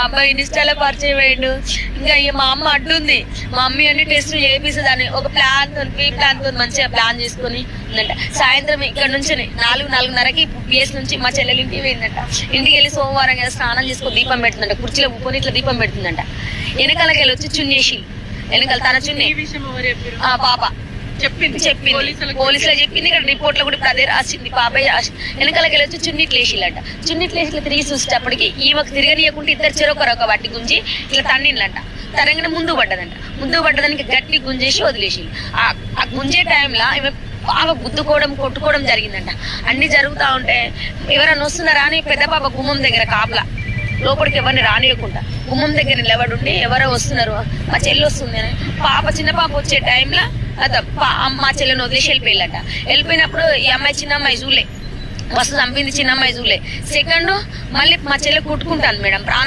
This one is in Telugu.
అబ్బాయి ఇన్స్టాలో పరిచయం అయ్యిండు. ఇంకా మా అమ్మ అడ్డుంది, మా మమ్మీ అన్ని టెస్టులు చేపిస్తుందని ఒక ప్లాన్ తో మంచిగా ప్లాన్ చేసుకుని ఉందంట. సాయంత్రం ఇక్కడ నుంచి 4:30కి పిఎస్ నుంచి మా చెల్లెలు ఇంటికి పోయిందంట. ఇంటికి వెళ్ళి సోమవారం కదా స్నానం చేసుకుని దీపం పెడుతుందంట, కుర్చీలో ఉప్పుని ఇట్లా దీపం పెడుతుందంట. వెనకాలకి వెళ్ళి వచ్చి చున్నేసి వెనకాల తన చున్నీ పాప చెప్పింది పోలీసులు చెప్పింది. ఇక్కడ రిపోర్ట్ లో కూడా ఇప్పుడు అదే రాసింది. పాపయ్య వెనకాలకి వెళ్ళి వచ్చి చున్నీట్లు వేసిల్లంట. చున్నీట్లు వేసి ఇట్లా తిరిగి చూసేటప్పటికి ఈమెకు తిరగనీయకుండా ఇద్దరు చెరొకరొక బట్టి గుంజి ఇట్లా తన్నిండ్లంట. తరంగానే ముందు పడ్డదానికి గట్టి గుంజేసి వదిలేసి ఆ గుంజే టైంలో ఈమె బాగా గుద్దుకోవడం కొట్టుకోవడం జరిగిందంట. అన్ని జరుగుతూ ఉంటే ఎవరైనా వస్తున్నారా అని పెద్ద పాప గుమ్మం దగ్గర కాపలా లోపలికి ఎవరిని రానియకుండా గుమ్మం దగ్గర నిలబడి ఎవరో వస్తున్నారు, మా చెల్లి వస్తుంది అని చిన్న పాప వచ్చే టైంలో మా చెల్లెని వదిలేసి వెళ్ళిపోయినప్పుడు ఈ అమ్మాయి చిన్న అమ్మాయి చూలే, బస్సు చంపింది చిన్న అమ్మాయి చూలే. సెకండ్ మళ్ళీ మా చెల్లె కుట్టుకుంటాను మేడం, ప్రాణం